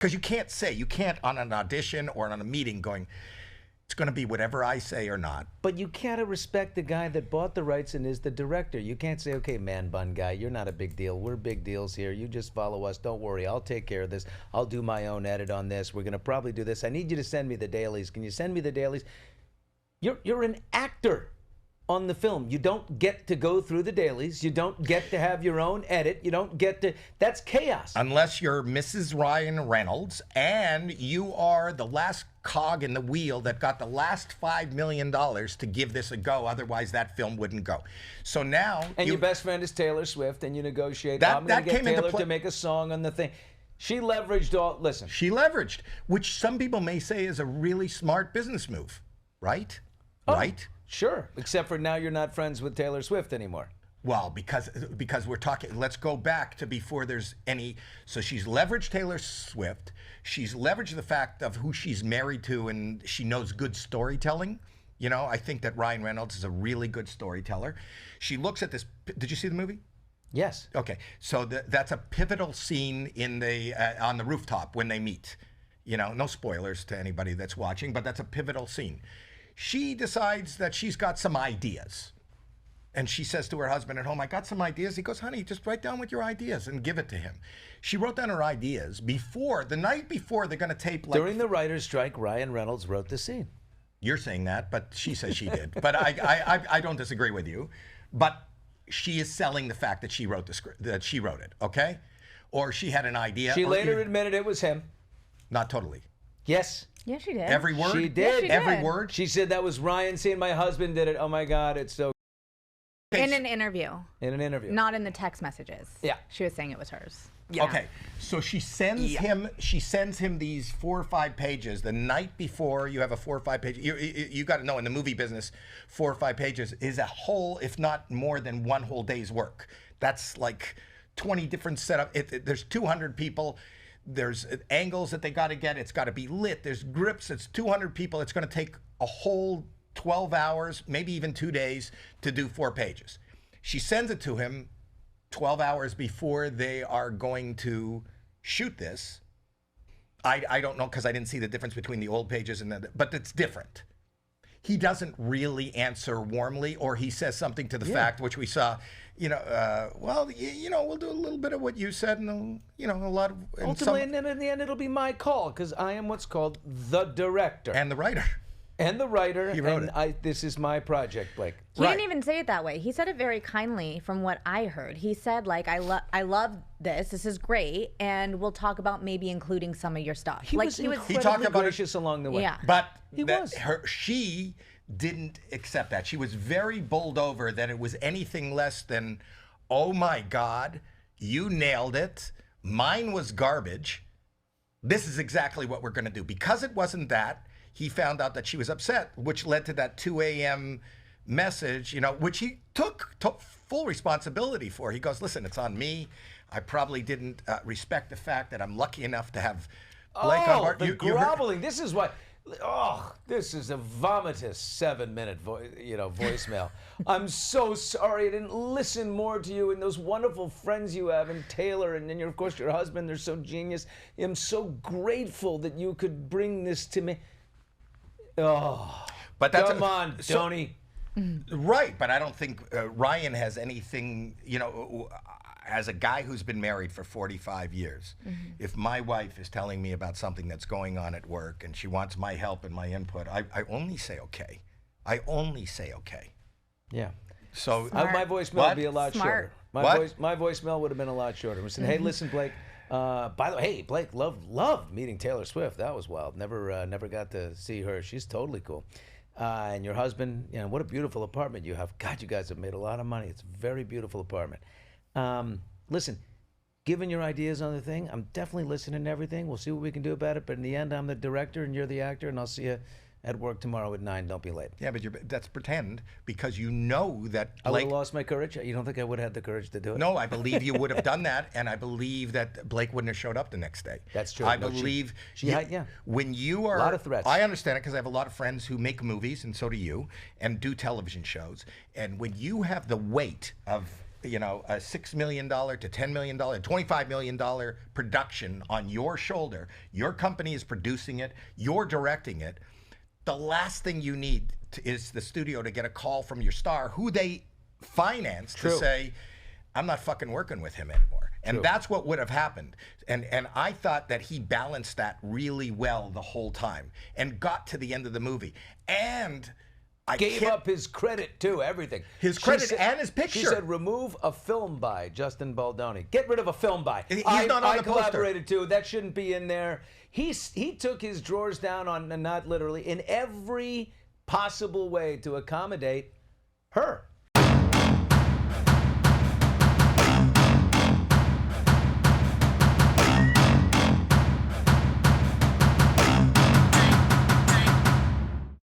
Because you can't on an audition or on a meeting going, it's going to be whatever I say or not. But you gotta respect the guy that bought the rights and is the director. You can't say, okay, man bun guy, you're not a big deal. We're big deals here. You just follow us. Don't worry. I'll take care of this. I'll do my own edit on this. We're gonna probably do this. I need you to send me the dailies. Can you send me the dailies? You're an actor on the film. You don't get to go through the dailies. You don't get to have your own edit. You don't get to, that's chaos. Unless you're Mrs. Ryan Reynolds and you are the last cog in the wheel that got the last $5 million to give this a go. Otherwise, that film wouldn't go. So now... And your best friend is Taylor Swift, and you negotiate, that, I'm going to get Taylor to make a song on the thing. She leveraged all, listen. She leveraged, which some people may say is a really smart business move, right? Oh, right? Sure, except for now you're not friends with Taylor Swift anymore. Well, because we're talking, let's go back to before there's any, so she's leveraged Taylor Swift, she's leveraged the fact of who she's married to, and she knows good storytelling. You know, I think that Ryan Reynolds is a really good storyteller. She looks at this, did you see the movie? Yes. Okay, so that's a pivotal scene in the on the rooftop when they meet. You know, no spoilers to anybody that's watching, but that's a pivotal scene. She decides that she's got some ideas. And she says to her husband at home, I got some ideas. He goes, honey, just write down what your ideas and give it to him. She wrote down her ideas before, the night before they're going to tape. Like, during the writer's strike, Ryan Reynolds wrote the scene. You're saying that, but she says she did. But I don't disagree with you. But she is selling the fact that she wrote the script, that she wrote it, okay? Or she had an idea. She later admitted it was him. Not totally. Yes. Yeah, she did. Every word? She did. Yeah, she did. Every word? She said that was Ryan saying, my husband did it. Oh my God, it's so. In an interview. In an interview. Not in the text messages. Yeah. She was saying it was hers. Yeah. Okay, so she sends him these 4 or 5 pages the night before. You have a 4 or 5 page. You got to know in the movie business, 4 or 5 pages is a whole, if not more than one whole day's work. That's like 20 different setups. There's 200 people. There's angles that they got to get. It's got to be lit. There's grips. It's 200 people. It's going to take a whole 12 hours, maybe even 2 days to do 4 pages. She sends it to him 12 hours before they are going to shoot this. I don't know because I didn't see the difference between the old pages and but it's different. He doesn't really answer warmly, or he says something to the fact, which we saw, well, we'll do a little bit of what you said, and, a lot of... Ultimately, and then in the end, it'll be my call, because I am what's called the director. And the writer. And the writer, he wrote it. This is my project, Blake. He didn't even say it that way. He said it very kindly from what I heard. He said, like, I love this. This is great. And we'll talk about maybe including some of your stuff. He was talked about gracious along the way. Yeah. But he she didn't accept that. She was very bowled over that it was anything less than, oh my God, you nailed it. Mine was garbage. This is exactly what we're going to do. Because it wasn't that, he found out that she was upset, which led to that 2 a.m. message, which he took full responsibility for. He goes, listen, it's on me. I probably didn't respect the fact that I'm lucky enough to have Blake on board. The groveling. This is what... Oh, this is a vomitous 7-minute voicemail. I'm so sorry I didn't listen more to you and those wonderful friends you have, and Taylor, and then of course your husband. They're so genius. I'm so grateful that you could bring this to me. Oh, but come on, Tony. Right, but I don't think Ryan has anything, as a guy who's been married for 45 years, if my wife is telling me about something that's going on at work and she wants my help and my input, I only say okay. I only say okay. Yeah. So my voicemail would be a lot shorter. My voicemail would have been a lot shorter. We said, hey, listen, Blake. By the way, hey, Blake, loved meeting Taylor Swift. That was wild. Never got to see her. She's totally cool. And your husband, what a beautiful apartment you have. God, you guys have made a lot of money. It's a very beautiful apartment. Listen, given your ideas on the thing, I'm definitely listening to everything. We'll see what we can do about it. But in the end, I'm the director and you're the actor, and I'll see you at work tomorrow at 9. Don't be late. Yeah, but that's pretend, because you know that I would have lost my courage. You don't think I would have had the courage to do it? No, I believe you would have done that, and I believe that Blake wouldn't have showed up the next day. That's true. I believe when you are... A lot of threats. I understand it because I have a lot of friends who make movies, and so do you, and do television shows. And when you have the weight of a $6 million to $10 million, $25 million production on your shoulder. Your company is producing it. You're directing it. The last thing you need is the studio to get a call from your star, who they finance, to say, I'm not fucking working with him anymore. And that's what would have happened. And I thought that he balanced that really well the whole time and got to the end of the movie. And I gave up his credit too, everything. His credit and his picture. She said, remove a film by Justin Baldoni. Get rid of a film by. He's not on the poster. I collaborated too. That shouldn't be in there. He took his drawers down on, not literally, in every possible way to accommodate her.